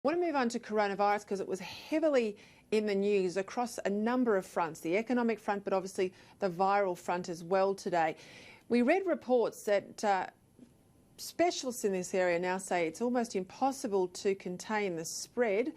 I want to move on to coronavirus because it was heavily in the news across a number of fronts, the economic front, but obviously the viral front as well today. We read reports that specialists in this area now say it's almost impossible to contain the spread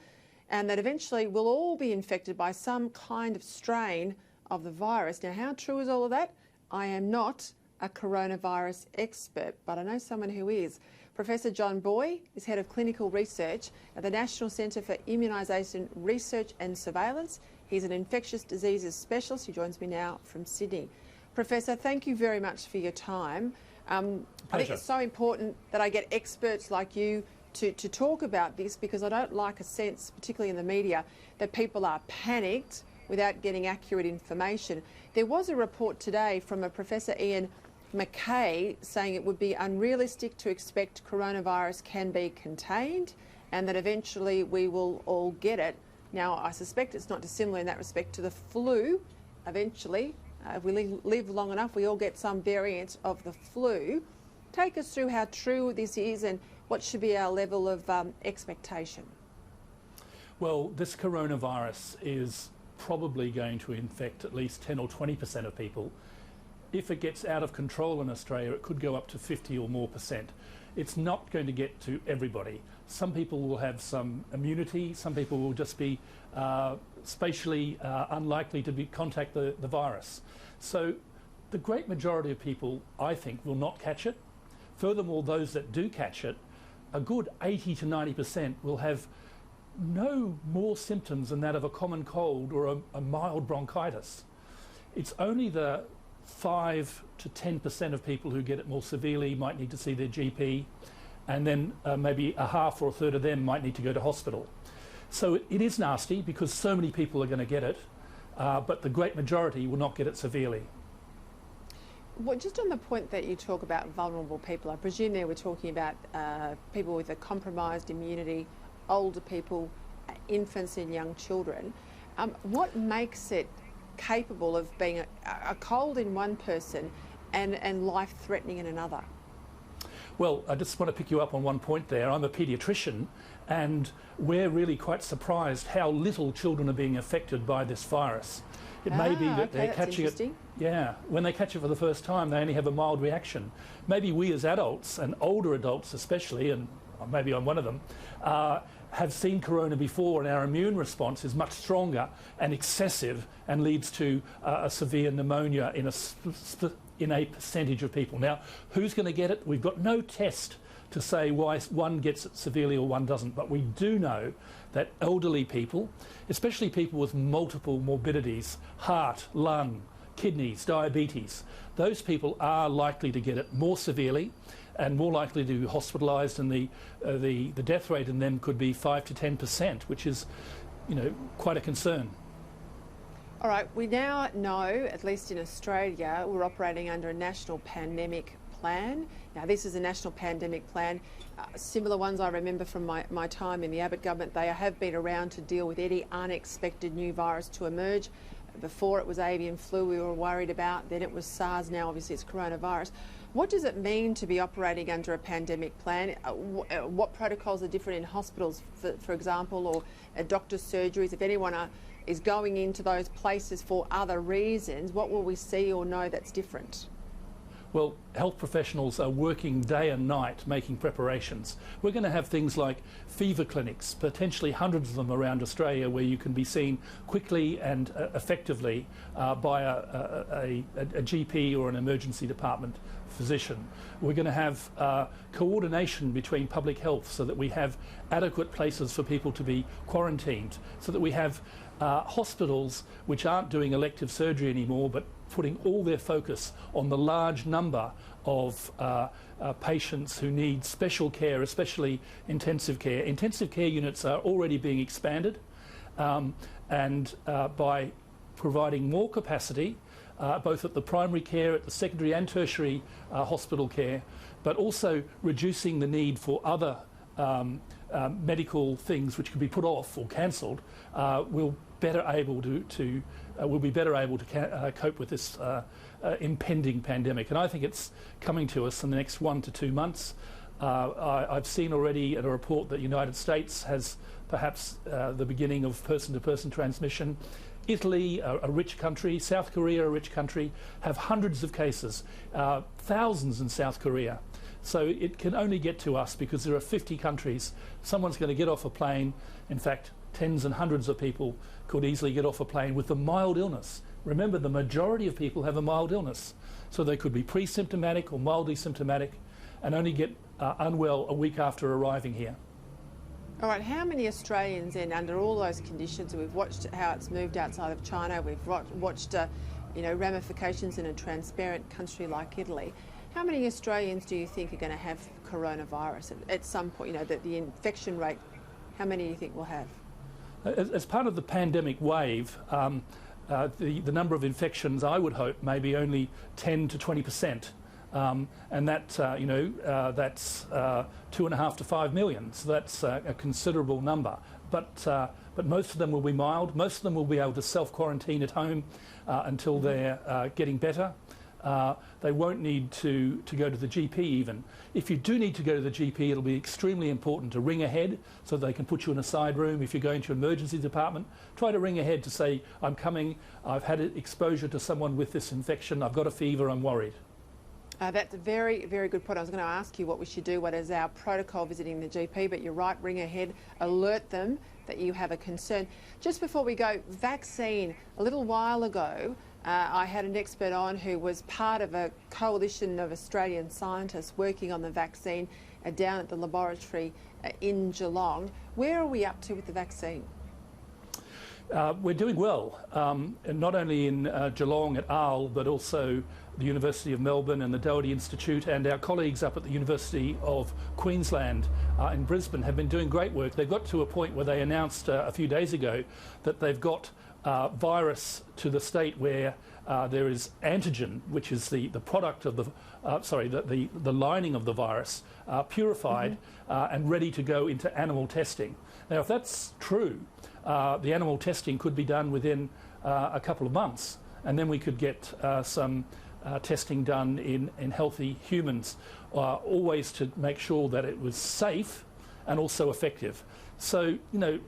and that eventually we'll all be infected by some kind of strain of the virus. Now, how true is all of that? I am not a coronavirus expert, but I know someone who is. Professor Robert Booy is Head of Clinical Research at the National Centre for Immunisation Research and Surveillance. He's an infectious diseases specialist who joins me now from Sydney. Professor, thank you very much for your time. I think it's so important that I get experts like you to talk about this, because I don't like a sense, particularly in the media, that people are panicked without getting accurate information. There was a report today from a Professor Ian McKay saying it would be unrealistic to expect coronavirus can be contained and that eventually we will all get it. Now, I suspect it's not dissimilar in that respect to the flu. Eventually, if we live long enough, we all get some variant of the flu. Take us through how true this is and what should be our level of expectation. Well, this coronavirus is probably going to infect at least 10 or 20% of people. If it gets out of control in Australia, it could go up to 50 or more %. It's not going to get to everybody. Some people will have some immunity, some people will just be spatially unlikely to contact the virus. So the great majority of people, I think, will not catch it. Furthermore, those that do catch it, a good 80 to 90% will have no more symptoms than that of a common cold or a mild bronchitis. It's only the 5 to 10% of people who get it more severely might need to see their GP, and then maybe a half or a third of them might need to go to hospital. So it is nasty because so many people are going to get it, but the great majority will not get it severely. Well, just on the point that you talk about vulnerable people, I presume there we're talking about people with a compromised immunity, older people, infants and young children. What makes it capable of being a cold in one person and life-threatening in another? Well, I just want to pick you up on one point there. I'm a paediatrician, and we're really quite surprised how little children are being affected by this virus. It may be that they're catching it. Yeah, when they catch it for the first time, they only have a mild reaction. Maybe we as adults, and older adults especially, and maybe I'm one of them, have seen corona before, and our immune response is much stronger and excessive and leads to a severe pneumonia in a percentage of people. Now, who's going to get it? We've got no test to say why one gets it severely or one doesn't, but we do know that elderly people, especially people with multiple morbidities, heart, lung, kidneys, diabetes, those people are likely to get it more severely and more likely to be hospitalised, and the death rate in them could be 5 to 10%, which is, quite a concern. All right, we now know, at least in Australia, we're operating under a national pandemic plan. Now, this is a national pandemic plan. Similar ones I remember from my time in the Abbott government. They have been around to deal with any unexpected new virus to emerge. Before it was avian flu we were worried about, then it was SARS, now obviously it's coronavirus. What does it mean to be operating under a pandemic plan? What protocols are different in hospitals, for example, or doctors' surgeries? If anyone is going into those places for other reasons, what will we see or know that's different? Well, health professionals are working day and night making preparations. We're going to have things like fever clinics, potentially hundreds of them around Australia, where you can be seen quickly and effectively by a GP or an emergency department physician. We're going to have coordination between public health so that we have adequate places for people to be quarantined, so that we have hospitals which aren't doing elective surgery anymore but putting all their focus on the large number of patients who need special care, especially intensive care. Intensive care units are already being expanded, and by providing more capacity, both at the primary care, at the secondary and tertiary hospital care, but also reducing the need for other medical things which can be put off or cancelled, we'll be better able to cope with this impending pandemic. And I think it's coming to us in the next 1 to 2 months. I've seen already in a report that the United States has perhaps the beginning of person-to-person transmission. Italy, a rich country, South Korea, a rich country, have hundreds of cases, thousands in South Korea. So it can only get to us because there are 50 countries. Someone's going to get off a plane. In fact, tens and hundreds of people could easily get off a plane with a mild illness. Remember, the majority of people have a mild illness. So they could be pre-symptomatic or mildly symptomatic and only get unwell a week after arriving here. All right, how many Australians then, under all those conditions, we've watched how it's moved outside of China, we've watched ramifications in a transparent country like Italy. How many Australians do you think are going to have coronavirus at some point? You know, the infection rate, how many do you think we'll have? As part of the pandemic wave, the number of infections, I would hope, maybe only 10 to 20%. And that, that's 2.5 to 5 million. So that's a considerable number. But most of them will be mild. Most of them will be able to self-quarantine at home until they're getting better. They won't need to go to the GP even. If you do need to go to the GP, it'll be extremely important to ring ahead so they can put you in a side room. If you're going to an emergency department, try to ring ahead to say, I'm coming, I've had exposure to someone with this infection, I've got a fever, I'm worried. That's a very, very good point. I was going to ask you what we should do, what is our protocol visiting the GP, but you're right, ring ahead, alert them that you have a concern. Just before we go, vaccine. A little while ago, I had an expert on who was part of a coalition of Australian scientists working on the vaccine down at the laboratory in Geelong. Where are we up to with the vaccine? We're doing well, and not only in Geelong at ARL, but also the University of Melbourne and the Doherty Institute, and our colleagues up at the University of Queensland in Brisbane have been doing great work. They've got to a point where they announced a few days ago that they've got virus to the state where there is antigen, which is the product of the lining of the virus, purified and ready to go into animal testing. Now, if that's true, the animal testing could be done within a couple of months, and then we could get some testing done in healthy humans, always to make sure that it was safe and also effective. So, you know,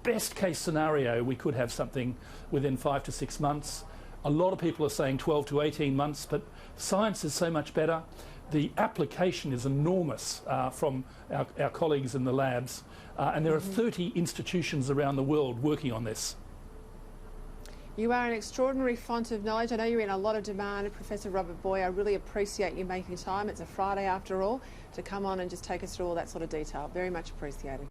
best case scenario, we could have something within 5 to 6 months. A lot of people are saying 12 to 18 months, but science is so much better. The application is enormous from our colleagues in the labs, and there are 30 institutions around the world working on this. You are an extraordinary font of knowledge. I know you're in a lot of demand, Professor Robert Booy. I really appreciate you making time. It's a Friday after all, to come on and just take us through all that sort of detail. Very much appreciated.